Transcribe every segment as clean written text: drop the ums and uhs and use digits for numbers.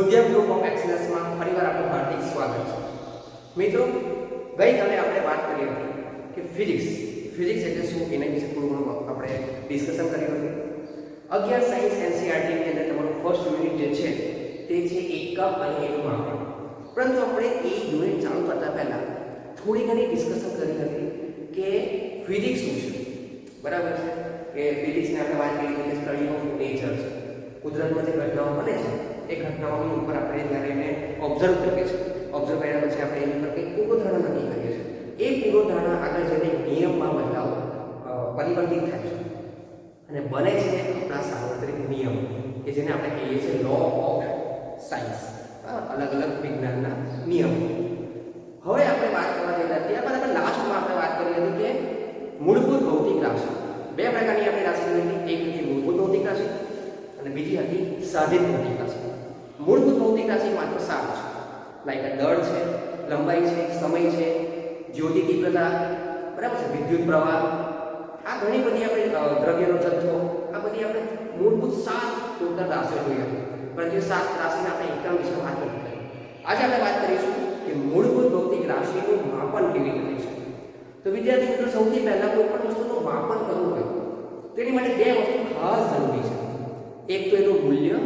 મધ્યમ group of એક્સેલન્સમાં ફરીવાર આપનું હાર્દિક સ્વાગત છે. મિત્રો, ગઈકાલે આપણે વાત કરી હતી કે ફિઝિક્સ એટલે શું એના વિશે થોડું ઘણું આપણે ડિસ્કશન કર્યું હતું. 11 સાયન્સ એનસીઈઆરટી ની અંદર તમારું ફર્સ્ટ યુનિટ જે છે તે છે એકમ અને એનું માપન. પરંતુ આપણે એ યુનિટ ચાલુ કરતા પહેલા થોડી ઘણી ડિસ્કશન કરી હતી કે ફિઝિક્સ શું છે. બરાબર છે કે ફિઝિક્સને આપણે વાત કરી કે સ્ટડી ઓફ નેચર છે. કુદરતમાં જે ઘટનાઓ બને છે એ ઘટનાઓની ઉપર આપણે જ્યારે એને ઓબ્ઝર્વ કરીએ છીએ, ઓબ્ઝર્વ કર્યા પછી આપણે એની પર કંઈક પૂર્વધારણા નક્કી કરીએ છીએ. એ પૂર્વધારણા આગળ જઈને નિયમમાં બદલાવ પરિવર્તિત થાય છે અને બને છે આપણા સાર્વત્રિક નિયમ કે જેને આપણે કહીએ છીએ લો ઓફ સાયન્સ, અલગ અલગ વિજ્ઞાનના નિયમો. હવે આપણે વાત કરવા જઈ રહ્યા ત્યારબાદ આપણે લાસ્ટમાં આપણે વાત કરી હતી કે મૂળભૂત ભૌતિક રાશિ. બે પ્રકારની આપણી રાશિ હતી, એક હતી મૂળભૂત ભૌતિક રાશિ અને બીજી હતી સાધિત ભૌતિક રાશિ. મૂળભૂત ભૌતિક રાશિ માત્ર 7 છે, લાઈક દળ છે, લંબાઈ છે, સમય છે, જ્યોતિ તીવ્રતા, બરાબર છે, વિદ્યુત પ્રવાહ, આ ઘણી બધી આપણે દ્રવ્યનો જથ્થો, આ બધી આપણે મૂળભૂત 7 ટોટલ રાશિઓ જોઈ હતી. પરંતુ એ 7 રાશિના આપણે એકમ વિશે વાત નથી કરી. આજે આપણે વાત કરીશું કે મૂળભૂત ભૌતિક રાશિનું માપન કેવી રીતે થઈ શકે. તો વિદ્યાર્થી મિત્રો, સૌથી પહેલા કોઈ પણ વસ્તુનું માપન કરવું હોય તેની માટે બે વસ્તુ ખાસ જરૂરી છે. એક તો એનું મૂલ્ય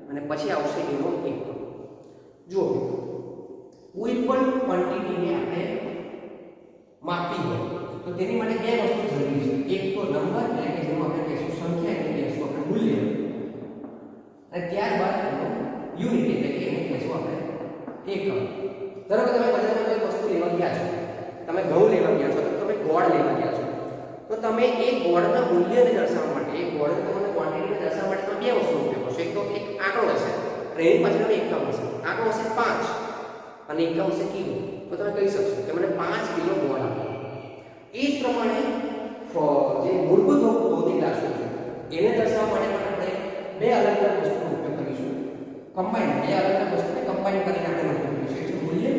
અને પછી આવશે એનો એકમ. જુઓ, કોઈ પણ ક્વોન્ટિટીને આપણે માપવી હોય તો તેની માટે બે વસ્તુ જરૂરી છે. એક તો નંબર એટલે કે જેનો આપણે કહીશું સંખ્યા, એટલે કહીશું આપણે મૂલ્ય, અને ત્યારબાદ એનો યુનિટ એટલે કે એને કહીશું આપણે એકમ. ધારો કે તમે બજારમાં કોઈ વસ્તુ લેવા ગયા છો, તમે ઘઉં લેવા ગયા છો, તો તમે ગોળ લેવા ગયા છો, તો તમે એ ગોળના મૂલ્યને દર્શાવવા માટે, એ ગોળને તમને ક્વોન્ટિટીને દર્શાવવા માટે તમે બે વસ્તુનો ઉપયોગ કરશો. એક તો એક આંકડો હશે અને એની પાછળનો એકમ હશે. આંકડો હશે 5 અને એકમ હશે કિલો. તો તમે કહી શકશો કે મને 5 કિલો ગોળ આપો. એ જ પ્રમાણે જે મૂળભૂત ભૌતિક રાશિઓ છે એને દર્શાવવા માટે આપણે બે અલગ અલગ વસ્તુનો ઉપયોગ કરીશું. કમ્બાઈન, બે અલગ અલગ વસ્તુને કમ્બાઈન કરીને આપણે ઉપયોગ કરીશું. એક છે મૂલ્ય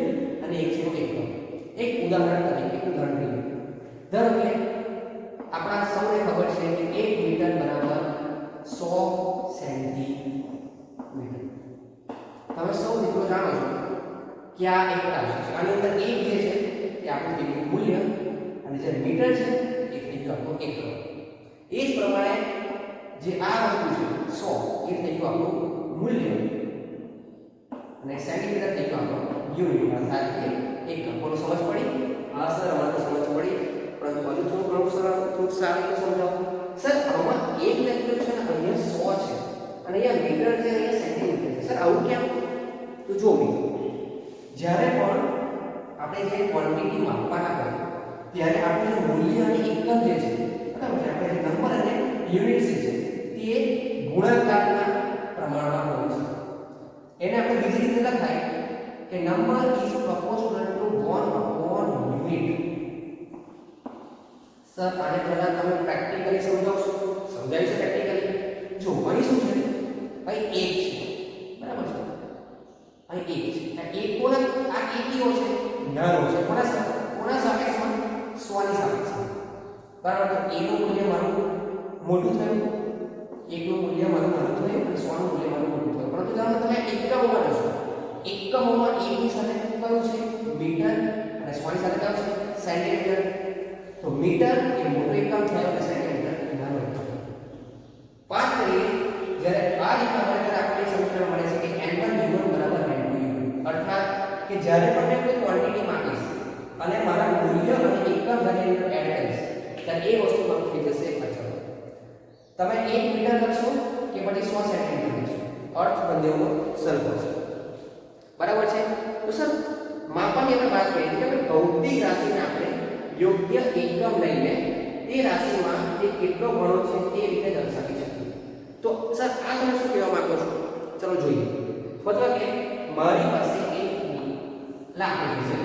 અને એક છે એકમ. એક ઉદાહરણ તરીકે ધારો કે આપણા સૌને ખબર છે કે 1 મીટર બરાબર 100 સેન્ટીમીટર. તમે સૌ મિત્રો જાણો છો કે આ એક રાશિ છે. આની અંદર 1 જે છે તે આપણું થઈ ગયું મૂલ્ય અને જે મીટર છે એ થઈ ગયું આપણું એકમ. એ જ પ્રમાણે જે આ વસ્તુ છે 100 એ થઈ ગયું આપણું મૂલ્ય અને સેન્ટીમીટર થઈ ગયું આપણું યુનિટ, અર્થાત કે એકમ. બોલો, સમજ પડી? હા સર, અમારે તો સમજ પડી, પરંતુ હજુ થોડું સારી રીતે સમજાવો. સર, આમાં 1 લખેલું છે અને અહીંયા 100 છે અને અહીંયા મીટર છે, અહીંયા સેન્ટીમીટર છે. સર, આવું કેમ? તો જો મિત્રો, જ્યારે પણ આપણે જે ક્વોન્ટિટી માપવાના હોય ત્યારે આપણે જે મૂલ્ય અને એકમ જે છે, બરાબર છે, આપણે જે નંબર અને યુનિટ છે તે ગુણાકારના પ્રમાણમાં હોય છે. એને આપણે બીજી રીતે લખાય કે number is proportional two 1 upon unit. Sir, આને પહેલા તમે પ્રેક્ટિકલી સમજાવશો? સમજાવી છે પ્રેક્ટિકલી. જો અહીં શું છે? અહીં 1 છે, બરાબર છે, અહીં 1 છે. આ 1 કોના, આ 1 કેવો છે? નાનો છે. કોના સાપેક્ષમાં? 100 ની સાપેક્ષમાં. બરાબર. તો a નું મૂલ્ય મારું મોટું થયું, 1 નું મૂલ્ય મારું નાનું થયું અને 100 નું મૂલ્ય મારું મોટું થયું. પરંતુ જ્યારે તમે એકમોમાં જશો, એકમોમાં 1 ની સાથે કયું છે? મીટર, અને 100 ની સાથે કયું છે? સેન્ટીમીટર. તો મીટર એ મોટો એકમ થયો અને સેન્ટીમીટર એ નાનો એકમ. વાત કરીએ જ્યારે આ રીતના મળે ત્યારે આપણે સમીકરણ મળે છે કે n1 u1 બરાબર n2 u2. અર્થાત કે જ્યારે પણ મેં કોઈ ક્વોન્ટિટી માંગીશ અને મારા મૂલ્ય અને એકમ જ્યારે એડ કરીશ ત્યારે એ વસ્તુ મારું થઈ જશે અચળ. તમે 1 મીટર લખશો કે પછી 100 સેન્ટીમીટર લખશો, અર્થ બંનેનો સરખો છે. બરાબર છે. તો સર, માપનની આપણે વાત કરીએ કે ભૌતિક રાશિને આપણે યોગ્ય એકમ લઈને તે રાશિમાં તે કેટલો ઘણો છે તે રીતે દર્શાવી શકીએ. તો સર, આ તમે શું કહેવા માંગો છો? ચલો જોઈએ. મતલબ કે મારી પાસે એક લાકડી છે,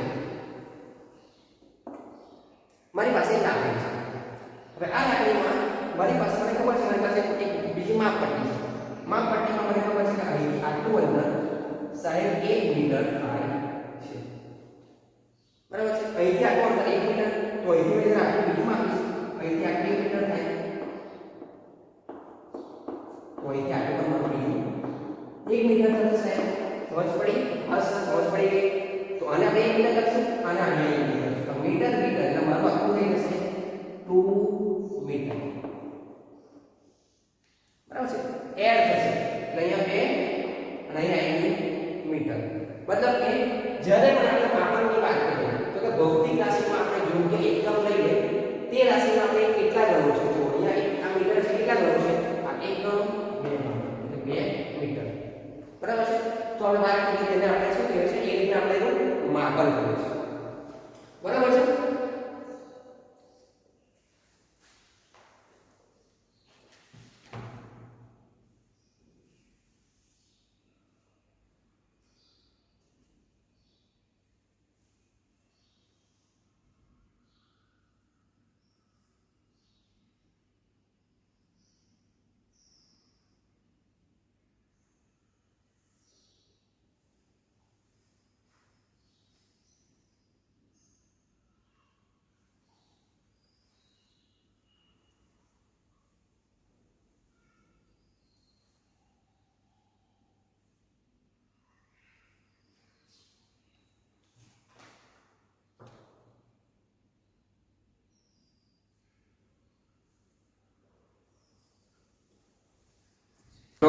મારી પાસે એક લાકડી છે. હવે આ લાકડીમાં મારી પાસે, મને ખબર છે મારી પાસે એક બીજી માપપટ્ટી છે. માપપટ્ટીમાં મને ખબર છે કે અહીંથી આટલું અંતર સાહેબ 1 મીટર થાય છે. બરાબર છે. અહીંથી આટલું અંતર 1 મીટર, તો અહીંથી મેં જરા આટલું બીજું માપીશ, અહીંથી આટલું 1 મીટર થાય, તો અહીંથી આટલું પણ મારું બીજું 1 મીટર થશે સાહેબ. 2 મીટર બરાબર છે એડ થશે એટલે અહીંયા 2 અને અહીંયા મીટર મતલબ કે જ્યારે પણ આપણે માપનની વાત કરીએ તો કે ભૌતિક રાશિમાં આપણે યોગ્ય એકમ લઈએ તે રાશિમાં આપણે કેટલા ગણો છે જો અહીંયા આ મીટર છે કેટલા ગણો છે આ એકમ 2 એટલે 2 મીટર બરાબર છે તો હવે વાત કરીએ તેને આપણે શું કહેવાય છે એ રીતે આપણે એનું માપન કરીએ છીએ બરાબર છે તો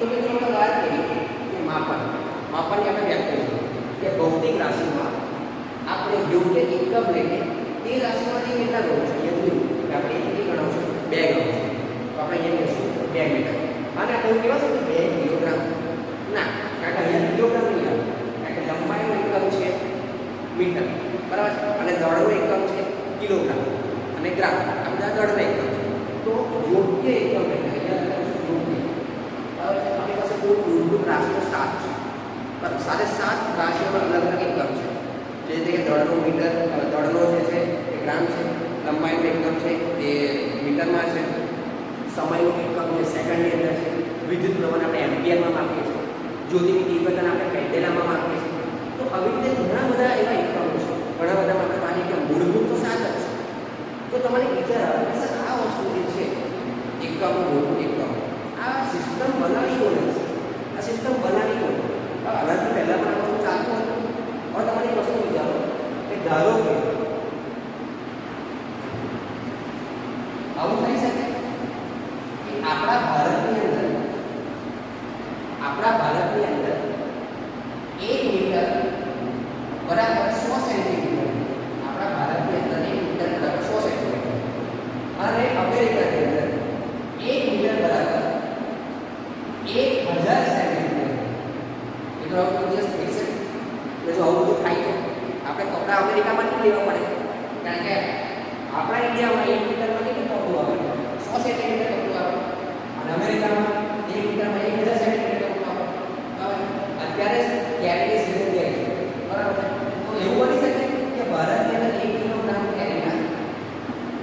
મિત્રો આપણે વાત કરી કે માપનની આપણે વ્યાખ્યા કરી કે ભૌતિક રાશિમાં આપણે યોગ્ય એકમ લઈને તે રાશિમાંથી કેટલા ગણો છે અહીંયા જોયું કે આપણે એક ગણો છે 2 ગણો છે તો આપણે અહીંયા કહીશું 2 મીટર અને આપણે કેવા છે 2 કિલોગ્રામ ના કારણ કે અહીંયા કિલોગ્રામ નહીં આવે કારણ કે લંબાઈનો એકમ છે મીટર બરાબર છે અને દળનો એકમ છે કિલોગ્રામ અને ગ્રામ આ બધા દળના એકમ છે તો યોગ્ય એકમ લઈને અહીંયા યોગ્ય આપણી પાસે કુલ મૂળભૂત રાશિઓ 7 છે પણ સાથે 7 રાશિઓમાં અલગ અલગ એકમ છે જે રીતે કે દળનો મીટર દળનો જે છે એ ગ્રામ છે લંબાઈનો એકમ છે એ મીટરમાં છે સમયનો એકમ જે સેકન્ડની અંદર છે વિદ્યુત પ્રવાહને આપણે એમ્પિયરમાં માપીએ છીએ જ્યોતિની તીવ્રતાને આપણે પેન્ડેલામાં માપીએ છીએ તો આવી રીતે ઘણા બધા એવા એકમો છે ઘણા બધામાં આપણે માની કે મૂળભૂત તો 7 જ છે તો તમારે વિચાર આવે કે આ વસ્તુ જે છે એકમો મૂળભૂત એકમો આ સિસ્ટમ બનાવી કોને છે આ સિસ્ટમ બનાવી કોને આનાથી પહેલાં પણ આ વસ્તુ ચાલતું હતું હવે તમારી વસ્તુ વિચારો કે ધારો કે આવું થઈ શકે કે આપણા ભારતની અંદર 1 મીટર બરાબર 100 સેન્ટીમીટર આપણા ભારતની અંદર 1 મીટર બરાબર 100 સેન્ટીમીટર અને અમેરિકાની અંદર 1 મીટર બરાબર 1000 સેન્ટીમીટર એટલો આવું દિવસ થઈ શકે એટલે જો આવું બધું થાય તો આપણે કપડા અમેરિકામાંથી લેવા પડે કારણ કે આપણા ઇન્ડિયામાં 1 મીટરમાં કેટલું કપડું આવે 100 સેન્ટીમીટર કપડું આવે અને અમેરિકામાં 1 મીટરમાં 1000 સેન્ટીમીટર કપડું આવે અત્યારે કેરીની સિઝન જાય છે બરાબર તો એવું બની શકે કે ભારતની અંદર 1 કિલોગ્રામ કેરીના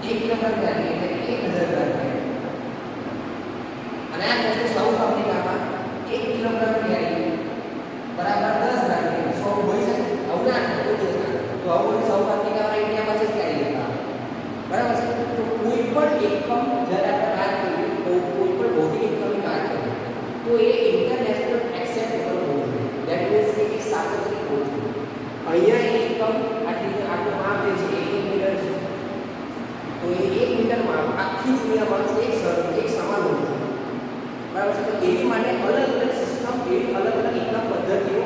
1 કિલોગ્રામ કેરી એટલે 1000 ગ્રામ કેરી અને આ વસ્તુ સાઉથ આફ્રિકામાં 1 કિલોગ્રામ કેરી બરાબર 10 ગ્રામ કેરી 100 હોઈ શકે આવું ના કોઈ દિવસ ના તો આવું સાઉથ આફ્રિકામાં ઇન્ડિયા પાસે જ કેરી લેતા બરાબર છે તો કોઈ પણ એકમ જ્યારે આપણે વાત કરીએ તો કોઈ પણ ભૌતિક એકમની વાત કરીએ તો એ ઇન્ટરનેશનલ એક્સેપ્ટેબલ હોવું જોઈએ ધેટ મીન્સ કે એક સાર્વત્રિક હોવું જોઈએ અહીંયા એક એકમ આટલું માપ જે છે 1 મીટર છે તો એ 1 મીટરમાં આખી દુનિયામાં એક સમાન હોવું જોઈએ બરાબર છે તો એની માટે અલગ અલગ સિસ્ટમ એવી અલગ અલગ એકમ પદ્ધતિઓ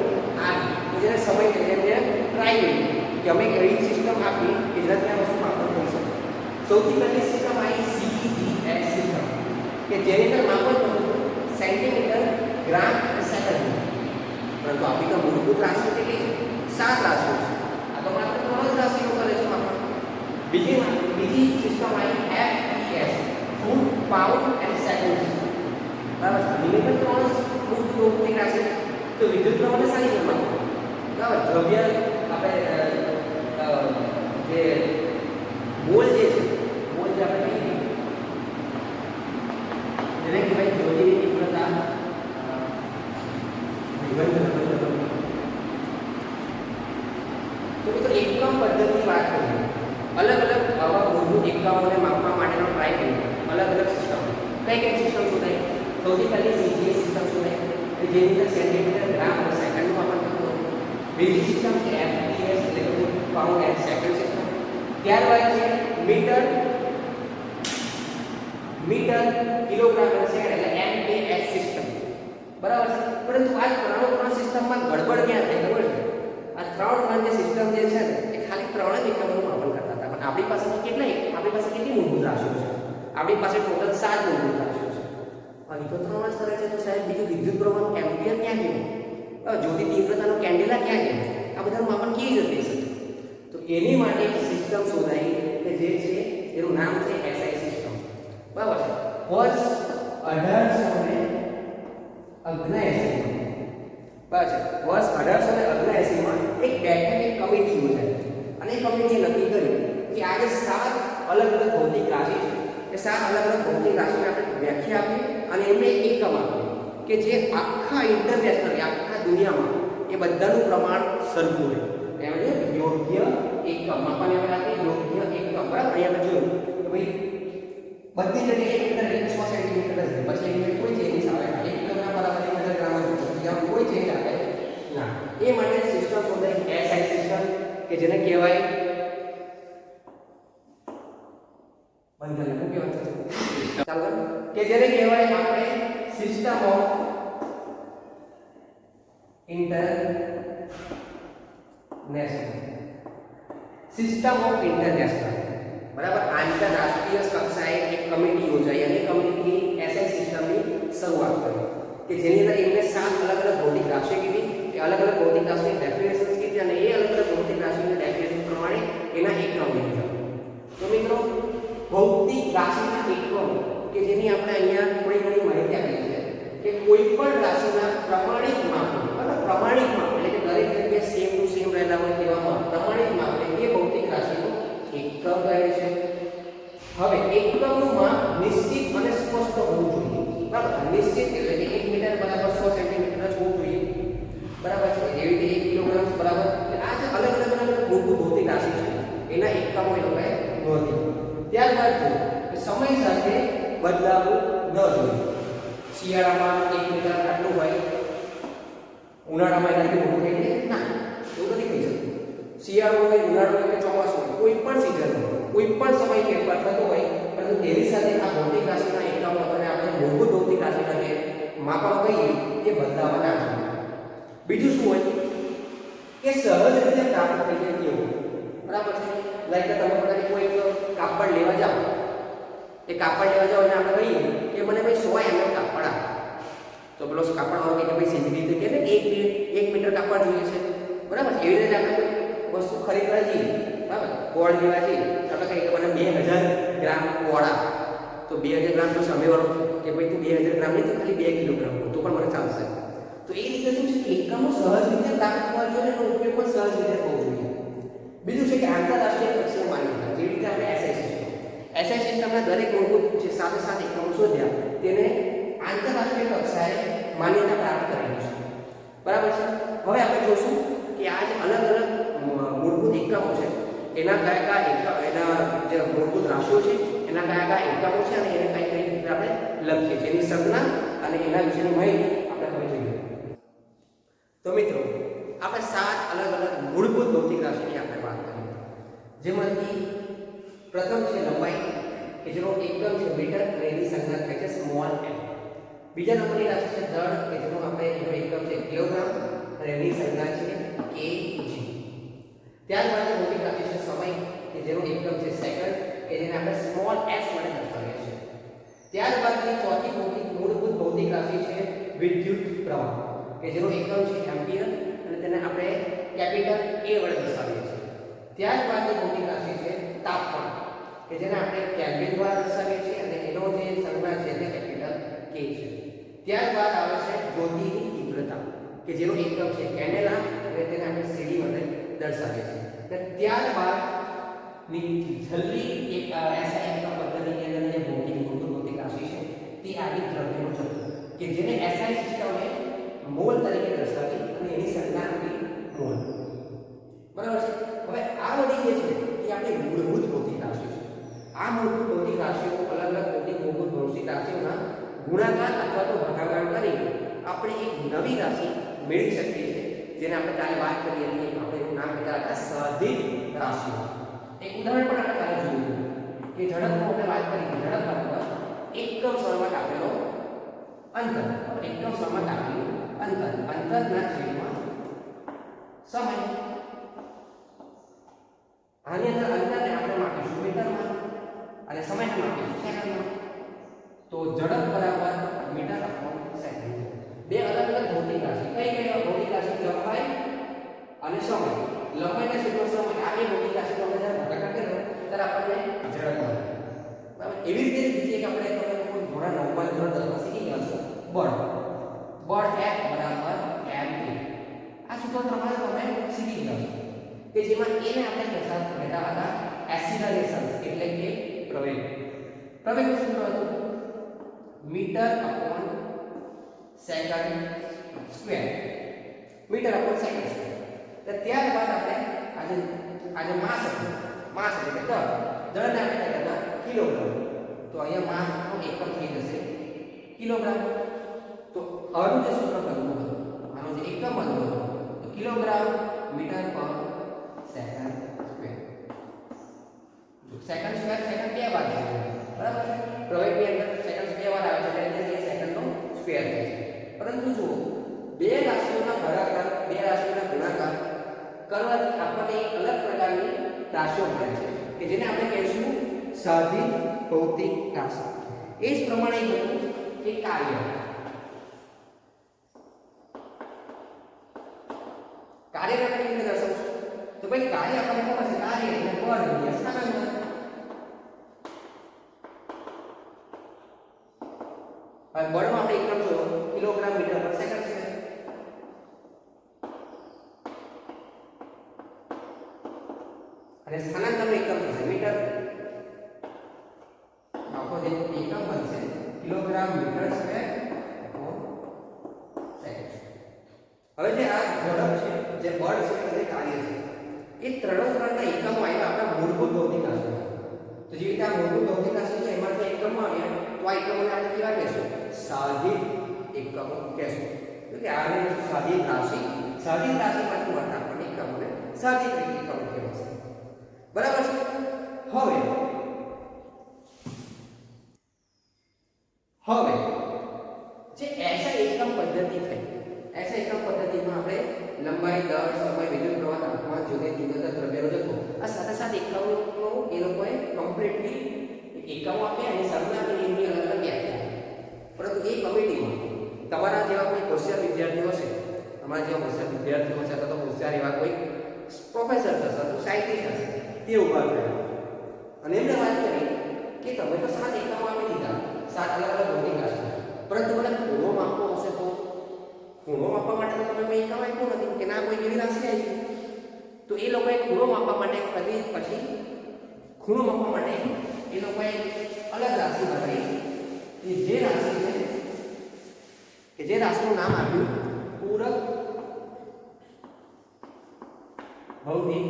આવી કે જેને સમય કરીને ટ્રાય કરી કે અમે એવી સિસ્ટમ આપી કે જેનાથી આ વસ્તુ માપન થઈ શકે સૌથી પહેલી સિસ્ટમ આવી CGS સિસ્ટમ કે જેની અંદર માપન કરવું સેન્ટીમીટર ગ્રામ અને સેકન્ડ પરંતુ આપણી તો મૂળભૂત રાશિ કેટલી છે 7 રાશિઓ છે આ તો માત્ર 3 જ રાશિઓ કરે છે માપન બીજી સિસ્ટમ આવી FES foot pound and second system બરાબર છે મિનિમમ 3 મૂળભૂત રાશિ તો વિદ્યુત પ્રવાહને સારી રીતે માપવું બરાબર દ્રવ્ય આપણે જે મોલ જે છે મોલ જે આપણે કહીએ જેને કહેવાય જ્યોતિની તીવ્રતા તો મિત્રો એકમ પદ્ધતિની વાત કરીએ અલગ અલગ આવા મૂળભૂત એકમોને માપવા માટેનો ટ્રાય કરીએ અલગ અલગ સિસ્ટમ કઈ સિસ્ટમ શોધાય સૌથી પહેલી CGS સિસ્ટમ શોધાય કે જેની અંદર સેન્ટીમીટર ગ્રામ અને સેકન્ડનું માપન થતું હોય બીજી સિસ્ટમ છે FES એટલે કે પાઉન્ડ એન્ડ સેકન્ડ સિસ્ટમ ત્યારબાદ છે મીટર મીટર, કિલોગ્રામ અને સેકન્ડ એટલે MKS સિસ્ટમ. બરાબર છે. પરંતુ આ ત્રણ સિસ્ટમમાં ગડબડ ક્યાં થઈ ખબર છે? આ ત્રણ જે સિસ્ટમ જે છે ને એ ખાલી ત્રણ જ એકમોનું માપન કરતા હતા. પણ આપણી પાસે કેટલી મૂળભૂત રાશિઓ છે? આપણી પાસે ટોટલ 7 મૂળભૂત રાશિઓ છે. અહીં તો ત્રણ જ કરે છે તો સાહેબ બીજું વિદ્યુત પ્રવાહનું એમ્પિયર ક્યાં ગયું? જ્યોતિ તીવ્રતાનો કેન્ડેલા ક્યાં ગયું? આ બધાનું માપન કેવી રીતે થઈ શકે? તો એની માટે એક સિસ્ટમ શોધાઈ કે જે છે એનું નામ છે SI સિસ્ટમ. બરાબર છે. વર્ષ 1879 બરાબર છે. વર્ષ 1879 માં એક બેઠક એક કમિટી યોજાઈ અને એ કમિટીએ નક્કી કર્યું કે આજે 7 અલગ અલગ ભૌતિક રાશિ છે. એ 7 અલગ અલગ ભૌતિક રાશિને આપણે વ્યાખ્યા આપી અને એમને એક એકમ આપ્યું કે જે આખા ઇન્ટરનેશનલ આખા દુનિયામાં એ બધાનું પ્રમાણ સરખું રહે. એમ યોગ્ય એકમ માપવાની આપણે આપી યોગ્ય એકમ. બરાબર. અહીંયા જોયું કે ભાઈ બધી જગ્યાએ 1 મીટર એટલે 100 સેન્ટીમીટર જ રહે. પછી એની કોઈ ચેન્જીસ આવે ના. 1 કિલોગ્રામ બરાબર 1 મીટર ગ્રામ જ ત્યાં કોઈ ચેન્જ આવે ના. એ માટે સિસ્ટમ શોધાઈ SI સિસ્ટમ કે જેને કહેવાય બંધન શું કહેવાય છે? ચાલો કે જેને કહેવાય આપણે system of international. System of international. બરાબર. આંતરરાષ્ટ્રીય કક્ષાએ એક કમિટી યોજાઈ અને કમિટી SI સિસ્ટમની શરૂઆત કરી કે જેની અંદર એમને 7 અલગ અલગ ભૌતિક રાશિ કીધી. એ અલગ અલગ ભૌતિક રાશિની ડેફિનેશન્સ કીધી અને એ અલગ અલગ ભૌતિક રાશિની ડેફિનેશન પ્રમાણે એના એકમ લીધા. તો મિત્રો ભૌતિક રાશિના એકમ કે જેની આપણે અહીંયા થોડી ઘણી માહિતી આપી છે કે કોઈ પણ રાશિના પ્રમાણિક માપ, બરાબર, પ્રમાણિક માપ એટલે કે દરેક જગ્યાએ સેમ ટુ સેમ રહેલા હોય તેવા પ્રમાણિક માપ એટલે એ ભૌતિક રાશિનું એકમ કહે છે. હવે એકમનું માપ નિશ્ચિત અને સ્પષ્ટ હોવું જોઈએ. બરાબર. નિશ્ચિત એટલે કે 1 મીટર બરાબર 100 સેન્ટીમીટર જ હોવું જોઈએ. બરાબર છે. એવી રીતે 1 કિલોગ્રામ બરાબર. આ જે અલગ અલગ મૂળભૂત ભૌતિક રાશિ છે એના એકમો એ લોકોએ નોંધ્યા. ત્યારબાદ જો સમય સાથે બદલાવું ન જોઈએ. શિયાળામાં 1 મીટર આટલું હોય, ઉનાળામાં એનાથી મોટું થઈ જાય ના, એવું નથી થઈ શકતું. શિયાળો હોય, ઉનાળો હોય કે ચોમાસું હોય, કોઈ પણ સિઝનમાં કોઈ પણ સમય ફેરફાર થતો હોય, પરંતુ તેની સાથે આ ભૌતિક રાશિના એકમો અને આપણે મૂળભૂત ભૌતિક રાશિના જે માપો કહીએ એ બદલાવા ના જોઈએ. બીજું શું હોય કે સહજ રીતે પ્રાપ્ત થઈ જાય કેવું. બરાબર છે. લાઈક તમે પોતાની કોઈ કાપડ લેવા જાઓ, એ કાપડ લેવા જાઓ અને આપણે કહીએ કે મને ભાઈ 100 mm કાપડ આપ, તો પેલો કાપડ વાળો કે ભાઈ સીધી રીતે કે ને 1 મીટર કાપડ જોઈએ છે. બરાબર. એવી રીતે આપણે કોઈ વસ્તુ ખરીદવા જઈએ, બરાબર, ગોળ લેવા જઈએ, આપણે કહીએ કે મને 2000 ગ્રામ ગોળ આપ, તો 2000 ગ્રામ તો સામેવાળો કે ભાઈ તું 2000 ગ્રામ નહીં તો ખાલી 2 કિલોગ્રામ તો પણ મને ચાલશે. તો એ રીતે શું છે એકમો સહજ રીતે પ્રાપ્ત થવા જોઈએ અને એનો ઉપયોગ પણ સહજ રીતે થવો જોઈએ. બીજું છે કે આંતરરાષ્ટ્રીય કક્ષાએ માન્યતા, જેવી રીતે આપણે SI સિસ્ટમના દરેક મૂળભૂત જે 7 એકમો શોધ્યા તેને આંતરરાષ્ટ્રીય કક્ષાએ માન્યતા પ્રાપ્ત કરેલી છે. બરાબર છે. હવે આપણે જોશું કે આ જે અલગ અલગ મૂળભૂત એકમો છે એના કયા એના જે મૂળભૂત રાશિઓ છે એના કયા એકમો છે અને એને કઈ રીતે આપણે લખીએ છીએ, એની સંજ્ઞા અને એના વિશેની માહિતી આપણે હવે જોઈએ. તો મિત્રો આપણે 7 અલગ અલગ મૂળભૂત ભૌતિક રાશિની આપણે વાત કરી, જેમાંથી પ્રથમ છે લંબાઈ કે જેનો એકમ છે મીટર અને એની સંજ્ઞા થાય છે સ્મોલ m. બીજા નંબરની રાશિ છે દળ કે જેનો આપણે એનો એકમ છે કિલોગ્રામ અને એની સંજ્ઞા છે kg. ત્યારબાદ ભૌતિક રાશિ છે સમય કે જેનો એકમ છે સેકન્ડ કે જેને આપણે સ્મોલ s વડે દર્શાવીએ છીએ. ત્યારબાદની ચોથી મૂળભૂત ભૌતિક રાશિ છે વિદ્યુત પ્રવાહ કે જેનો એકમ છે એમ્પિયર અને તેને આપણે કેપિટલ A વડે દર્શાવીએ છીએ. ત્યારબાદની ભૌતિક રાશિ છે તાપમાન કે જેને આપણે કેલ્વિન દ્વારા દર્શાવીએ છીએ અને એનો જે સંજ્ઞા છે તે કેપિટલ K છે. ત્યારબાદ આવે છે જ્યોતિની તીવ્રતા કે જેનો એકમ છે કેન્ડેલા અને તેને આપણે CD વડે દર્શાવીએ છીએ. અને ત્યારબાદ ની છેલ્લી એક SI એકમ પદ્ધતિની અંદર જે મૂળભૂત ભૌતિક રાશિ છે તે આવી દ્રવ્યનો જથ્થો કે જેને SI સિસ્ટમે મોલ તરીકે દર્શાવી અને એની સંજ્ઞા આપી મોલ. બરાબર છે. હવે આ બધી જે છે એ આપણી મૂળભૂત ભૌતિક રાશિ છે. આ મૂળભૂત ભૌતિક રાશિઓ અલગ અલગ મૂળભૂત ભૌતિક રાશિઓના ગુણાકાર અથવા તો ભાગાકાર કરી આપણે એક નવી રાશિ મેળવી શકીએ છીએ, જેને આપણે કાલે વાત કરી હતી. આપણે એનું નામ કહેતા હતા સહદિત રાશિઓ. એક ઉદાહરણ પણ આપણે કાલે જોયું કે ઝડપમાં આપણે વાત કરી કે ઝડપ બરાબર 1 અંતર એકમ સમત આપ્યું અંતરના છેદમાં સમય. આની અંદર અંતરને આપણે માપીશું મીટરમાં અને સમયને માપીશું સેકન્ડમાં. તો ઝડપ બરાબર મીટર અપોન સેકન્ડ. બે અલગ અલગ ભૌતિક રાશિ. કઈ ભૌતિક રાશિ? લંબાઈ અને સમય. લંબાઈના છેદમાં સમય. આ બે ભૌતિક રાશિ તમે જ્યારે ભાગાકાર કરો ત્યારે આપણને ઝડપ મળે. બરાબર. એવી રીતે બીજી એક આપણે ધોરણ 9 માં ધોરણ 10 માં શીખી ગયા છો બળ. બળ F બરાબર mp. આ સૂત્ર પ્રમાણે તમે શીખી ગયા છો કે જેમાં a ને આપણે કહેતા હતા એસિલરેશન એટલે કે પ્રવેગ. પ્રવેગનું સૂત્ર હતું metre upon second square. Metre upon second square. તો ત્યારબાદ આપણે આજે માસ હતું. માસ એટલે કે દળને આપણે કહેતા હતા કિલોગ્રામ. તો અહીંયા માસનો એકમ થઈ જશે કિલોગ્રામ. તો આનું જે સૂત્ર બનવું હતું, આનો જે એકમ બનવું હતો તો કિલોગ્રામ મીટર પર second square. Second square second બે વાર છે બરાબર છે. પ્રવેગની અંદર સેકન્ડ બે વાર આવે છે એટલે તે સેકન્ડનો સ્ક્વેર થાય છે. પરંતુ જો બે રાશિઓના ભાગાકાર બે રાશિઓના ગુણાકાર કરવાથી આપણને એક અલગ પ્રકારની રાશિઓ મળે છે કે જેને આપણે કહીશું સાધિત ભૌતિક રાશિ. એ જ પ્રમાણે હતું કે કાર્ય. કાર્ય આપણે કેવી રીતે દર્શાવશું? તો ભાઈ કાર્ય આપણને ખબર છે કાર્ય એટલે બળ ગુણ્યા સ્થાનાંતર. હવે બળમાં આપણે એકમ જોયો કિલોગ્રામ મીટર પર સેકન્ડ છે. અને સ્થાનાંતરનો એકમ થશે મીટર. આખો જે એકમ બનશે kilogram metre square upon second. હવે જે આ ઝડપ છે, જે બળ છે અને જે કાર્ય છે, એ ત્રણના એકમો આવ્યા આપણા મૂળભૂત ભૌતિક રાશિ. તો જે રીતે આ મૂળભૂત ભૌતિક રાશિ છે એમાંથી એકમો આવ્યા તો આ એકમોને આપણે કેવા કહેશું? સાધિત એકમો કહેશું. તો કે આ સાધિત રાશિ, સાધિત રાશિમાંથી મળતા આપણને એકમોને સાધિત એકમો કહેવાશે. બરાબર છે. હવે જે ऐसा એકમ પદ્ધતિ થઈ, ऐसा એકમ પદ્ધતિમાં આપણે લંબાઈ, દળ, સમય, વિદ્યુત પ્રવાહ, તાપમાન, જ્યોતિ તીવ્રતા, દ્રવ્યનો જથ્થો આ સાથે સાથે એકમો એ લોકોએ કમ્પ્લીટલી એકમો આપ્યા અને સરનામા એની અલગ અલગ વ્યાખ્યા. પરંતુ એ કમિટીમાં તમારા જેવા કોઈ હોશિયાર વિદ્યાર્થીઓ હશે, તમારા જેવા હોશિયાર વિદ્યાર્થીઓ હશે અથવા તો હોશિયાર એવા કોઈ પ્રોફેસર હશે અથવા સાયન્ટિસ્ટ હશે તે ઉભા થયા અને એમને વાત કરી કે તમે તો 7 એકમો આપી દીધા, 7 અલગ અલગ ભૌતિક રાશિ, પરંતુ મને ખૂણો માપવો હશે તો ખૂણો માપવા માટે તો તમે કોઈ એકમ આપ્યો નથી કે ના કોઈ એવી રાશિ આવી. તો એ લોકોએ ખૂણો માપવા માટે પછી ખૂણો માપવા માટે એ લોકોએ અલગ રાશિ બનાવી કે જે રાશિ છે કે જે રાશિનું નામ આપ્યું પૂરક ભૌતિક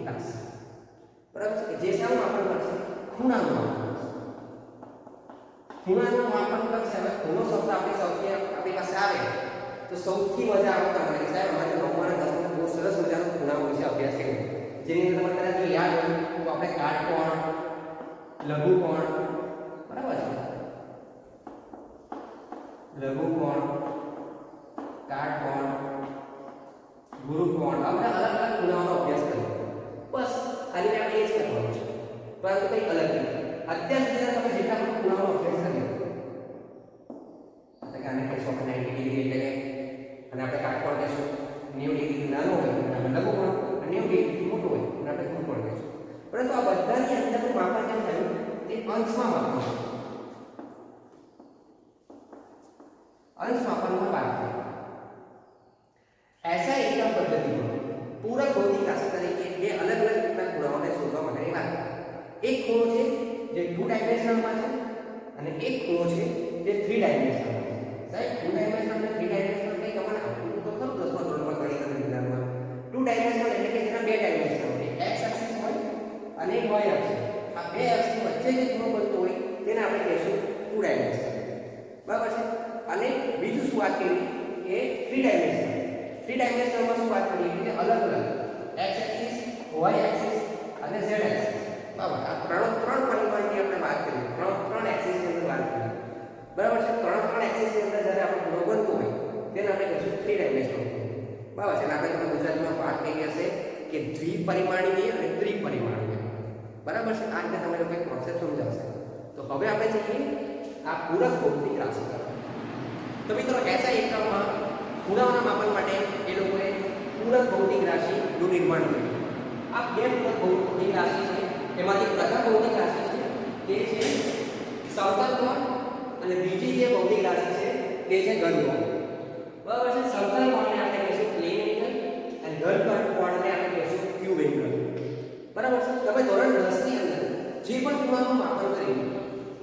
રાશિ. બરાબર છે. જે શાનું માપન કરશે? ખૂણાનું માપન કરશે. ખૂણાનું માપન કરશે. હવે ખૂણો શબ્દ આપણી પાસે આવે તો સૌથી મજા આવે તમને કે સાહેબ અમારે 9મા અને 10મા બહુ સરસ મજાનો ખૂણા વિશે અભ્યાસ કર્યો, જેની અંદર તમારે કદાચ જો યાદ હોય તો આપણે કાટકોણ, લઘુકોણ, બરાબર છે, લઘુકોણ, કાટકોણ, ગુરુકોણ, આપણે અલગ અલગ ખૂણાઓનો અભ્યાસ કર્યો. બસ ખાલી આપણે એ જ કરવાનું છે, પરંતુ કંઈ અલગ નહીં. અત્યાર સુધી તમે જેટલા પણ ખૂણાઓનો અભ્યાસ કર્યો એટલે કે આને કહીશું આપણે 90 ડિગ્રી એટલે અને આપણે કાટકોણ કહીશું 90 ડિગ્રી નાનો હોય અને આપણે લઘુકોણ, અને 90 ડિગ્રી મોટો હોય અને આપણે ગુરુકોણ કહીશું. પરંતુ આ બધાની અંદરનું માપન કેમ થયું? તે અંશમાં માપન, अंश मापन बात करें. ऐसा एकम पद्धति में पूरक भौतिक राशि तरीके બે અલગ અલગ રીતના ખૂણાઓને શોધવા માટેની વાત. એક ખૂણો છે જે 2 ડાયમેન્શનલમાં છે અને એક ખૂણો છે જે 3 ડાયમેન્શનલમાં છે. સાહેબ 2 ડાયમેન્શનલ અને 3 ડાયમેન્શનલ કઈ તમને આવડતું તો ખરું 10મા ધોરણમાં ગણિત અને વિજ્ઞાનમાં. 2 ડાયમેન્શનલ એટલે કે જેના 2 ડાયમેન્શન હોય, x એક્સિસ હોય અને y એક્સિસ. આ બે એક્સિસ વચ્ચે જે ખૂણો બનતો હોય તેને આપણે કહીશું 2 ડાયમેન્શનલ. બરાબર છે. અને બીજું શું વાત કરી કે 3 ડાયમેન્શનલ. 3 ડાયમેન્શનલમાં શું વાત કરી કે અલગ અલગ x એક્સિસ, y એક્સિસ અને z એક્સિસ. બરાબર. આ ત્રણ પરિમાણો જ્યારે આપણો ખૂણો બનતો હોય તેને આપણે કહીશું 3 ડાયમેન્શનલ ખૂણો, બરાબર છે. આપણે તમને ગુજરાતીમાં વાત કરી હશે કે દ્વિપરિમાણીય અને ત્રિપરિમાણીય, બરાબર છે. આ રીતે તમે લોકોએ કોન્સેપ્ટ સમજાવશે. તો હવે આપણે જઈએ આ પૂરક ભૌતિક રાશિ તરફ. તો મિત્રો એસઆઈ એકમમાં ખૂણાઓના માપન માટે એ લોકોએ પૂરક ભૌતિક રાશિનું નિર્માણ કર્યું. આ બે પૂરક ભૌતિક રાશિ છે. એમાંથી પ્રથમ ભૌતિક રાશિ છે તે છે સમતલ કોણ અને બીજી જે ભૌતિક રાશિ છે તે છે ઘન કોણ, બરાબર છે. સમતલ કોણને આપણે કહીશું પ્લેન એંગલ અને ઘન કોણને આપણે કહીશું ક્યુબ એંગલ, બરાબર છે. તમે ધોરણ 10 ની અંદર જે પણ ખૂણાનું માપન કર્યું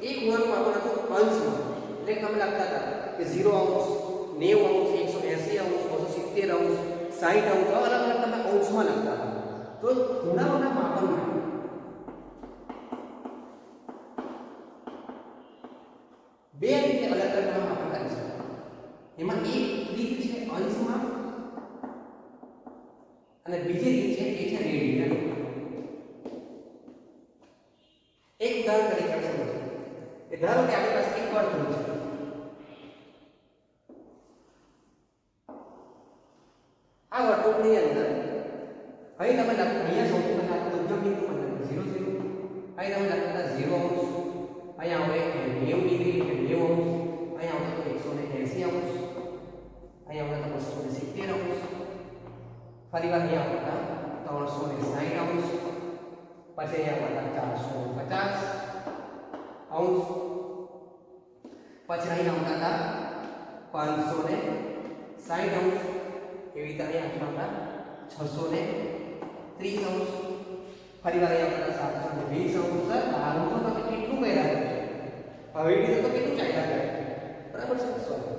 એ ખૂણાનું માપન હતું અંશમાં, એટલે તમે લખતા હતા કે 0 અંશ, 90 અંશ, 180 અંશ, 270 અંશ, 60 અંશ, અલગ અલગ તમે અંશમાં લખતા હતા. તો ખૂણાઓના માપન માટે બે રીતે અલગ અલગ માપન કરી શકાય. એમાં એક રીત છે અંશમાં અને બીજી રીત છે એ છે રેડિયન. એક ઉદાહરણ તરીકે આપણે સમજીએ. એ ધારો કે આપણી પાસે એક વર્તુળ છે. આ વર્તુળની અંદર અહીં તમે અહીંયા સૌથી પહેલા આપણે ઉદ્ગમ બિંદુ પર 0 0, અહીં તમે લખતા 0 અંશ, અહીંયા આવે 90 ડિગ્રી એટલે 90 અંશ, અહીંયા આવે 180 અંશ, અહીંયા આવે 270 અંશ, ફરીવાર અહીંયા આવે 360 અંશ, પછી અહીંયા આવે 450 અંશ, પછી અહીંયા આવતા 560 અંશ, એવી રીતે અહીંયા આવતા 630 અંશ, ફરીવાર અહીંયા આવતા 720 અંશ. સર આવું તો તમે કેટલું કર્યા છે? હવે રીતે તો કેટલું ચાલ્યા કરે, બરાબર છે. સોરી,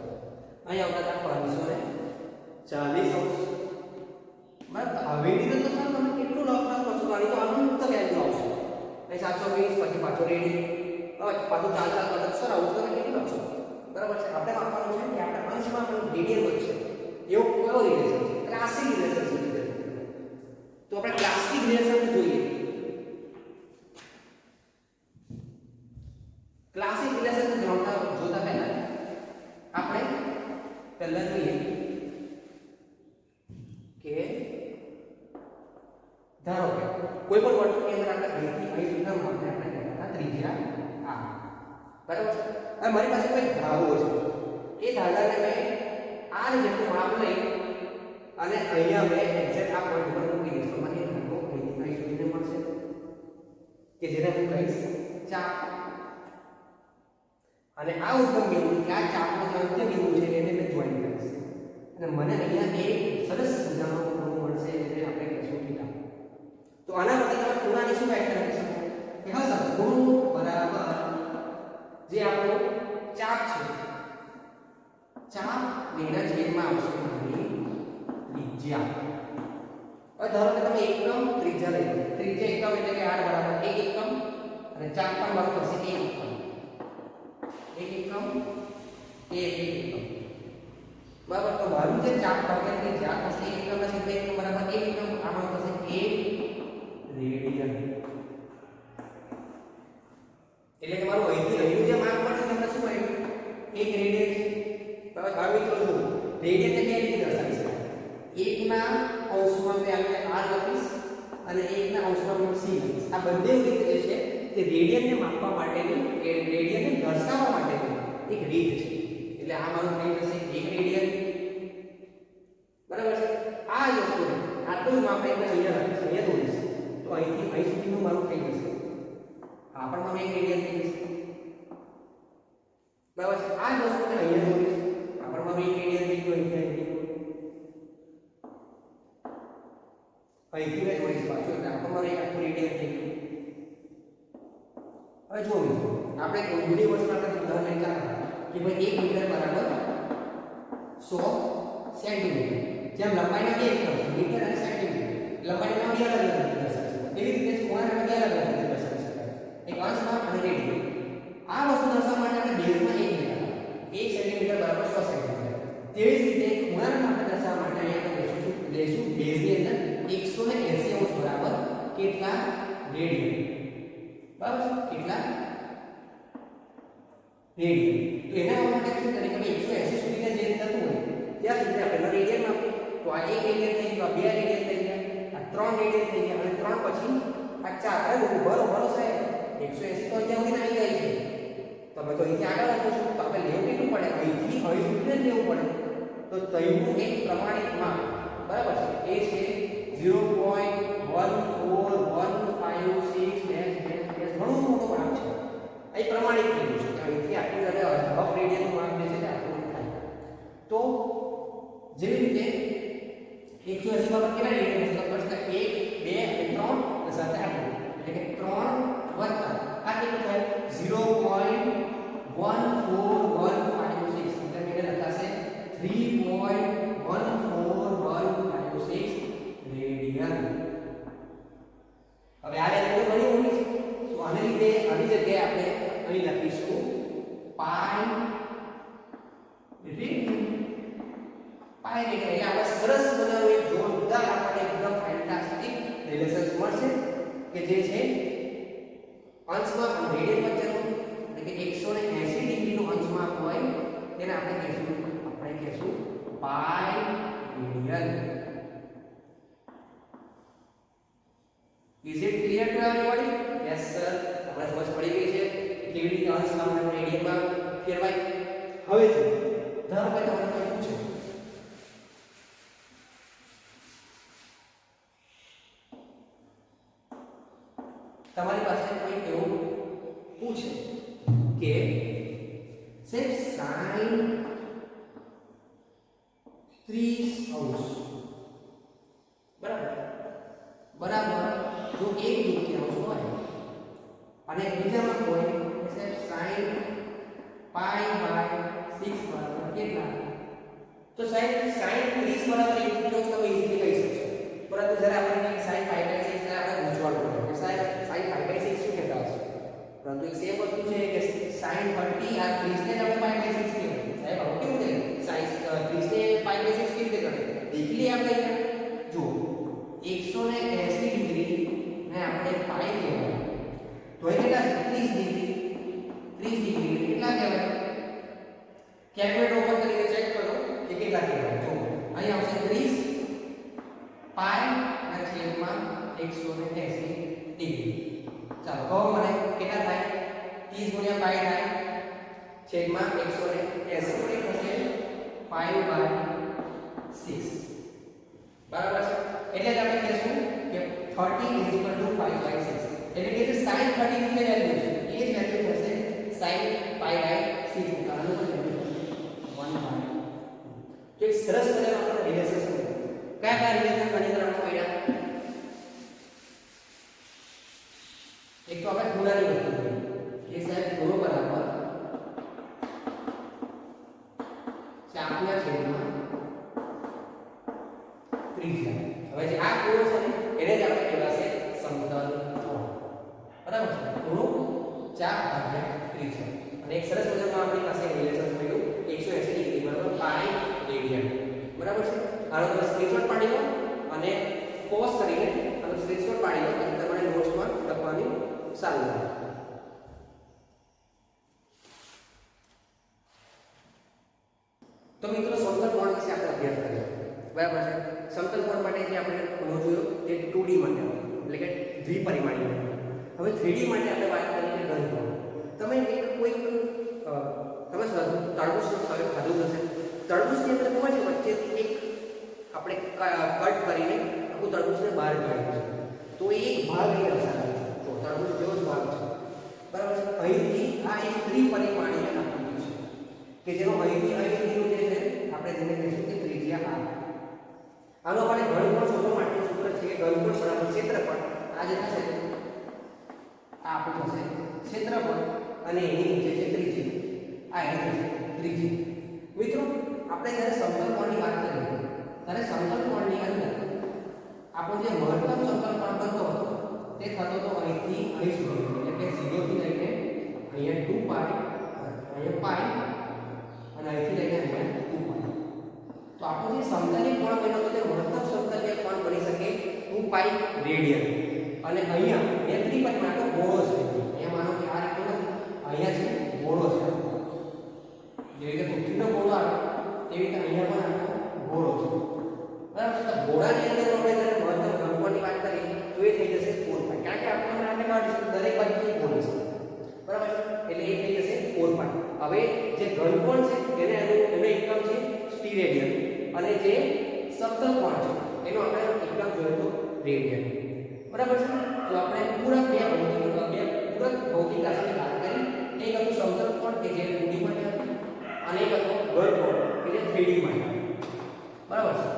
અહીંયા આવતા 540 અંશ, બરાબર. હવે રીતે તો સર તમે કેટલું લખતા કરશો? આની તો અનંત વેલ્યુ આવશે. અહીં 720, પછી પાછો રેડી, પાછું 4 કરતા સર આવું તમે કેટલું લખશો, બરાબર છે. આપણે માપવાનું છે કે આપણે અંશમાં પણ રેડિયન વધશે એવો કયો રિલેશન છે? ક્લાસિક રિલેશન છે. તો આપણે ક્લાસિક રિલેશન જોઈએ. ક્લાસિક રિલેશન જોતા પહેલા આપણે પહેલા જોઈએ કે ધારો કે કોઈ પણ વર્તુળની અંદર આપણે અહીંથી અહીં સુધીના માપને આપણે કહેતા હતા ત્રિજ્યા આ, બરાબર છે. હવે મારી પાસે કોઈ ધારો છે. એ ધારાને મેં આ જેટલું માપ લઈ અને અહીંયા મેં એક્ઝેક્ટ આ પોઈન્ટ પર મૂકી દઈશ તો મને ધારો અહીંથી અહીં સુધીને મળશે કે જેને હું કહીશ ચાપ. અને આ ઉદ્ગમ બિંદુ આ ચાપનો જે અંત્ય બિંદુ છે એને મેં જોઈન કરીશ અને મને અહીંયા એક સરસ મજાનો ખૂણો મળશે જેને આપણે કહીશું થીટા. તો આના પરથી તમે ખૂણાની શું વ્યાખ્યા કરી શકો કે હા સર ખૂણો બરાબર જે આપણો ચાપ છે, ચાપ એના છેદમાં આવશે મારી ત્રિજ્યા. હવે ધારો કે તમે એકમ ત્રિજ્યા લઈ લો. ત્રિજ્યા એકમ એટલે કે r બરાબર 1 એકમ અને ચાપ પણ બરાબર થશે 1 એકમ. 1 એકમ, 1 એકમ, બરાબર. તો મારું જે ચાપ ભાગ્યા ત્રિજ્યા થશે 1 એકમ ના છેદમાં 1 એકમ બરાબર 1 એકમ. આમાં થશે 1 રેડિયન. એટલે કે મારું અહીંથી અહીંનું જે માપ મળ્યું તમને શું મળ્યું? 1 રેડિયન છે. બરાબર. હવે મિત્રો જુઓ રેડિયનને બે રીતે દર્શાવી શકાય. 1 ના અંશમાં મેં આપણે r લખીશ અને 1 ના અંશમાં હું c લખીશ. આ બંને રીતે જે છે તે રેડિયનને માપવા માટેની કે રેડિયનને દર્શાવવા માટેની એક રીત છે. એટલે આ મારું થઈ જશે 1 રેડિયન, બરાબર છે. આ વસ્તુ આટલું જ માપ એટલે અહીંયા લખીશ, અહીંયા દોરીશ તો અહીંથી અહીં સુધીનું મારું થઈ જશે. આ પણ મારું 1 રેડિયન થઈ જશે, બરાબર છે. આ જ વસ્તુને અહીંયા દોરીશ, આ પણ મારું 1 રેડિયન થઈ ગયું. અહીંથી મેં દોરીશ પાછું એટલે આ પણ મારું 1 આખું રેડિયન થઈ ગયું. હવે જુઓ મિત્રો આપણે યુનિવર્સમાં આપણે ઉદાહરણ લેતા કે ભાઈ 1 મીટર બરાબર 100 સેન્ટીમીટર. જેમ લંબાઈના બે એકમ છે મીટર અને સેન્ટીમીટર, લંબાઈના બે અલગ અલગ રીતે દર્શાવી શકાય. એવી રીતે ખૂણાના બે અલગ અલગ રીતે દર્શાવી શકાય, એક અંશમાં અને રેડિયન. આ વસ્તુ દર્શાવવા માટે આપણે બેઝમાં 1 લીધા, 1 સેન્ટીમીટર બરાબર 100 સેન્ટીમીટર. તેવી જ રીતે ખૂણાના માપને દર્શાવવા માટે અહીંયા આપણે લેશું બેઝની અંદર 180 અંશ બરાબર કેટલા રેડિયન, બરાબર કેટલા રેડિયન. તો એના માટે શું કરે કે ભાઈ 180 સુધીના જે થતું હોય ત્યાં સુધી આપણે રેડિયન આપીએ તો આ એક રેડિયન થઈ ગયું, આ બે રેડિયન થઈ ગયા, આ ત્રણ રેડિયન થઈ ગયા અને ત્રણ પછી આ ચાર. અરે બરોબર સાહેબ 180 તો અહીંયા સુધી આવી જાય છે, તમે તો અહીંથી આગળ આપો છો તો આપણે લેવું કેટલું પડે, અહીંથી અહીં સુધી લેવું પડે. તો તયનું એક પ્રમાણિત માપ બરાબર છે એ છે 0.14156 ઘણું મોટું માપ છે. અહીં પ્રમાણિત થઈ ગયું છે, અહીંથી આટલું જ્યારે હાફ રેડિયનનું માપ જે છે તે આટલું થાય. તો જેવી રીતે 180 બાબત કેટલા રેડિયન છે? તો બસ 1 2 અને 3 અને સાથે આટલું એટલે કે 3 વત્તા આ કેટલું થાય 0.14156 એટલે મેળે લખાશે 3.14156 રેડિયન. હવે આ વેલ્યુ ઘણી મોટી છે તો આને લીધે આની જગ્યાએ આપણે અહીં લખીશું પાઈ રેડિયન. પાઈ રેડિયન એટલે આપણે સરસ મજાનું એક જોરદાર આપણને એકદમ ફેન્ટાસ્ટિક રિલેશન્સ મળશે કે જે છે અંશમાં રેડિયન વચ્ચેનું એટલે કે 180 ડિગ્રીનું અંશમાં હોય તેને આપણે કહીશું પાઈ radian. Is it clear to everybody? Yes sir. આપણે સમજ પડી ગઈ છે કેવી રીતે અંશમાં રેડિયનમાં ફેરવાય. હવે જો ધારો કે તમને કોઈ પૂછે તમારી પાસે કોઈ એવું પૂછે કે સાહેબ sin 30° બરાબર જો એક દુત્યાંશ હોય અને બીજામાં કોઈ સાહેબ sin પાઈ બાય 6 બરાબર કેટલા, તો સાહેબ sin 30 બરાબર એક દુત્યાંશ તમે ઈઝીલી કહી શકશો. પરંતુ જ્યારે આપણે sin પાઈ બાય 6 ત્યારે આપણે ગુંચવાડું પડે કે સાહેબ sin પાઈ બાય 6 શું કહેતા હશે. પરંતુ એક સેમ વસ્તુ છે કે sin 30 આ 30 ને આપણે પાઈ બાય 6 કહેવાય. સાહેબ આવું કેવું છે sin 30 ને પાઈ બાય 6 કેવી રીતે કરે દેખી લઈએ આપણે. જો 180 ડિગ્રી ને આપણે પાઈ કહેવાય તો એ કેટલા છે 30 ડિગ્રી કેટલા કહેવાય? કેલ્ક્યુલેટર ઓપન કરીને ચેક કરો કે કેટલા કહેવાય. જો અહીં આવશે 30 પાઈ ના છેદમાં 180 ડિગ્રી. ચાલો કહો મને કેટલા થાય? 30 ગુણ્યા પાઈ થાય છેદમાં 180 એટલે થશે પાઈ બાય 6 બરાબર છે. એટલે જ આપણે કહીશું કે 30 5/6 એટલે કે જે sin 30 ની વેલ્યુ છે એ જ વેલ્યુ થશે sin પાઈ બાય 6 આનું વેલ્યુ 1/2. તો એક સરસ મજાનો આપણો રિલેશન છે. કયા રિલેશન ગણિત આપણે પડ્યા? એક તો આપણે ખૂણાની વસ્તુ જોઈ કે સાહેબ ખૂણો બરાબર ચાપના છેદમાં ત્રિજ્યા. હવે જે આ ખૂણો છે એને જ આપણે કહેવાશે સમતલ કોણ બરાબર છે. ખૂણો ચાપ ભાગ્યા ત્રિજ્યા અને એક સરસ મજાનું આપણી પાસે રિલેશન થયું 180 ડિગ્રી બરાબર પાઈ રેડિયન બરાબર છે. આનો તમે સ્ક્રીનશોટ પાડી લો અને પોઝ કરીને આનો સ્ક્રીનશોટ પાડી લો અને તમારે નોટ્સમાં લખવાની ચાલુ રાખો. તો મિત્રો સમતલ કોણ વિશે આપણે અભ્યાસ કર્યો બરાબર છે. સમતલ કોણ માટે જે આપણે ખૂણો જોયો તે 2D માટે એટલે કે દ્વિપરિમાણીય. હવે 3D માટે આપણે વાત કરીએ કે ઘનકોણ. તમે એક કોઈક તમે તરબૂચનું ખાધું હશે. તરબૂચની અંદર ખબર છે વચ્ચેથી એક આપણે કટ કરીને આખું તરબૂચને બહાર કાઢીએ છીએ તો એ એક ભાગ એ દર્શાવે છે. તો તરબૂચ જેવો જ ભાગ છે બરાબર છે. અહીંથી આ એક ત્રિપરિમાણીય આકૃતિ છે કે જેનો અહીંથી અહીં સુધીનું જે છે આપણે જેને કહીશું કે ત્રિજ્યા r. આનો આપણે ઘનકોણ શોધવા માટેનું સૂત્ર છે કે ઘનકોણ બરાબર ક્ષેત્રફળ આ જે થશે આ આપણું થશે ક્ષેત્રફળ અને એની નીચે છે ત્રિજ્યા આ એની થશે ત્રિજ્યા. મિત્રો આપણે જ્યારે સમતલ કોણની વાત કરીએ ત્યારે સમતલ કોણની અંદર આપણો જે મહત્તમ સમતલ કોણ બનતો હતો તે થતો હતો અહીંથી અહીં સુધી એટલે કે 0 થી લઈને અહીંયા 2 પાઈ અહીંયા પાઈ અને અહીંથી લઈને અહીંયા 2 પાઈ. તો આપણો જે સમતલી કોણ બન્યો તો તે મહત્તમ સમતલીય કોણ બની શકે 2 પાઈ રેડિયન. અને અહીંયા એ ત્રિપરિમાણ તો ગોળો છે. અહીંયા માનો કે આ રીતનો નથી, અહીંયા છે ગોળો છે જેવી રીતે પૃથ્વીનો ગોળો આવે તેવી રીતે અહીંયા પણ આખો ગોળો છે બરાબર. તો ગોળાની અંદર આપણે જ્યારે મહત્તમ ઘનકોણની વાત કરીએ તો એ થઈ જશે 4 પાઈ, કારણ કે આપણને આપણે કાઢીશું દરેક બાજુથી ગોળ છે બરાબર છે, એટલે એ થઈ જશે 4 પાઈ. હવે જે ઘનકોણ છે એનો એકમ છે સ્ટીરેડિયન અને જે સપ્તકોણ છે એનો આપણે એકમ જોયો તો રેડિયન બરાબર છે. તો આપણે પૂરક બે પૂરક ભૌતિક રાશિની વાત કરી. એક હતું સમતલકોણ કે જે 2D માટે હતું અને એક હતું ઘનકોણ કે જે 3D માટે બરાબર છે.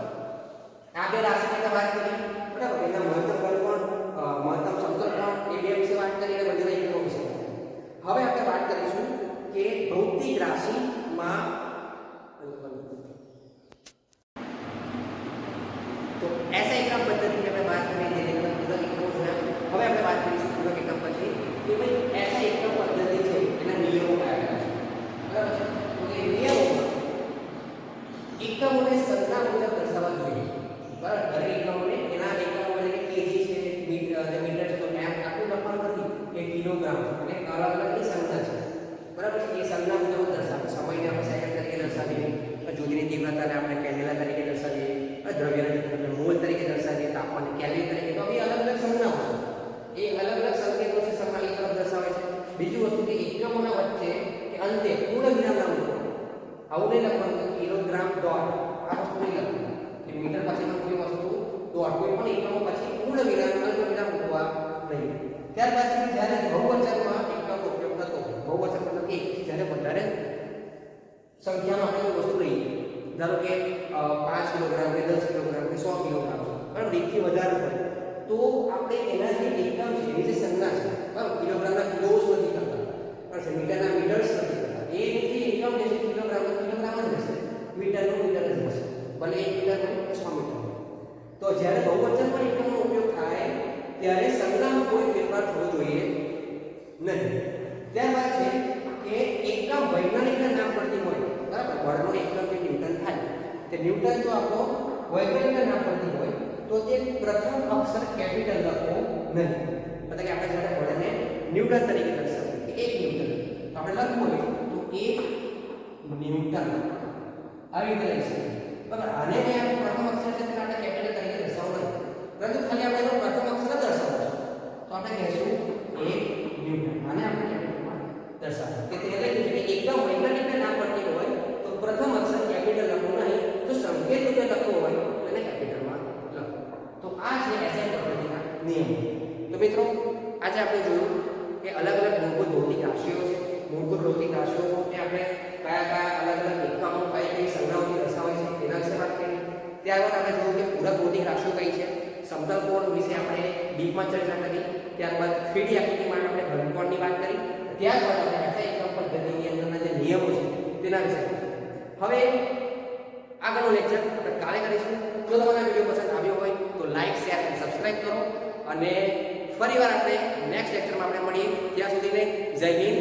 આ બે રાશિની વાત કરી બરાબર. એના મહત્તમ ઘનકોણ મહત્તમ સમતલકોણ એ બે વિશે વાત કરીને બધું એકમો વિશે. હવે આપણે વાત કરીશું કે ભૌતિક રાશિમાં तो ऐसा एकम पद्धति में मैं बात करें देने का पूरक एकम जो है હવે આપણે વાત કરીશું પૂરક એકમ પછી કે ભાઈ ऐसा એકમ પદ્ધતિ છે એના નિયમો કયા છે બરાબર છે. તો એ નિયમો એકમોને સંખ્યા મુજબ દર્શાવવા જોઈએ બરાબર. દરેક એકમોને એના એકમો એટલે કે કેજી છે મીટર છે તો એમ આટલું લખવાનું નથી કે કિલોગ્રામ અને અલગ અલગની સંખ્યા છે બરાબર. એ સંખ્યા મુજબ દર્શાવે. સમયને આપણે સેકન્ડ તરીકે દર્શાવીએ, જ્યોતિની તીવ્રતાને આપણે કેન્ડેલા તરીકે દર્શાવીએ, દ્રવ્યને મોલ તરીકે દર્શાવીએ, તાપમાન કેલ્વિન તરીકે. તો એ અલગ અલગ સંજ્ઞાઓ છે, એ અલગ અલગ સંકેતો છે સંજ્ઞા એક તરફ દર્શાવે છે. બીજી વસ્તુ કે એકમોના વચ્ચે કે અંતે પૂર્ણ વિરામ ના મૂકવો. આવું નહીં લખવાનું કે કિલોગ્રામ ડોટ, આ વસ્તુ નહીં લખવાનું કે મીટર પછીનો કોઈ વસ્તુ ડોટ, કોઈ પણ એકમો પછી પૂર્ણ વિરામ અલ્પ વિરામ મૂકવા નહીં. ત્યારબાદ છે જ્યારે બહુવચનમાં એકમનો ઉપયોગ થતો હોય, બહુવચન મતલબ કે એકથી જ્યારે વધારે સંખ્યામાં આપણે કોઈ વસ્તુ લઈએ, ધારો કે 5 કિલોગ્રામ કે 10 કિલોગ્રામ કે 100 કિલોગ્રામ બરાબર, એકથી વધારે હોય તો આપણે એના જે એકમ છે એની જે સંજ્ઞા છે બરાબર, કિલોગ્રામના કિલોસ નથી કરતા બરાબર, મીટરના મીટર્સ નથી કરતા. એ જે એકમ જે છે કિલોગ્રામનો કિલોગ્રામ જ રહેશે, મીટરનો મીટર જ રહેશે, ભલે 1 મીટર હોય કે 100 મીટર હોય. તો જ્યારે બહુવચનમાં એકમનો ઉપયોગ થાય ત્યારે સંજ્ઞામાં કોઈ ફેરફાર થવો જોઈએ નહીં. ત્યારબાદ છે કે એકમ વૈજ્ઞાનિકના નામ પરથી હોય બરાબર. બળનો એકમ જે ન્યૂટન થાય તે ન્યૂટન જો આપણો વૈજ્ઞાનિકના નામ પરથી હોય તો તે પ્રથમ અક્ષર કેપિટલ લખવો નહીં. એટલે કે આપણે જ્યારે બળને ન્યૂટન તરીકે દર્શાવીએ કે 1 ન્યૂટન તો આપણે લખવું હોય તો 1 ન્યૂટન આવી રીતે લખી શકીએ બરાબર. આને મેં આપણું પ્રથમ અક્ષર છે તેને આપણે કેપિટલ તરીકે દર્શાવવું નહીં, પરંતુ ખાલી આપણે એનો પ્રથમ અક્ષર દર્શાવવો છે તો આપણે કહીશું 1 ન્યૂટન. આને આપણે કેપિટલમાં દર્શાવવું કે એટલે કે એકમ વૈજ્ઞાનિકના નામ પરથી હોય તો પ્રથમ અક્ષર કેપિટલ લખવું નહીં, તો સંકેત રૂપે લખવો હોય તો એને કેપિટલમાં લખો. તો આ છે એસઆઈ પદ્ધતિના નિયમો. તો મિત્રો આજે આપણે જોયું કે અલગ અલગ મૂળભૂત ભૌતિક રાશિઓ છે. મૂળભૂત ભૌતિક રાશિઓ એ આપણે કયા અલગ અલગ એકમો કઈ સંજ્ઞાઓથી દર્શાવાય છે તેના વિશે વાત કરી. ત્યારબાદ આપણે જોયું કે પૂરક ભૌતિક રાશિઓ કઈ છે, સમતલ કોણ વિશે આપણે ડીપમાં ચર્ચા કરી. ત્યારબાદ 3D આકૃતિ માટે આપણે ઘનકોણની વાત કરી. ત્યારબાદ આપણે એસઆઈ એકમ પદ્ધતિની અંદરના જે નિયમો છે તેના વિશે. હવે આગળનો લેક્ચર આપણે કાલે કરીશું. જો તમને આ વિડીયો પસંદ આવ્યો હોય તો લાઈક, શેર અને સબસ્ક્રાઇબ કરો અને ફરીવાર આપણે નેક્સ્ટ લેક્ચરમાં આપણે મળીએ. ત્યાં સુધીને જય હિન્દ.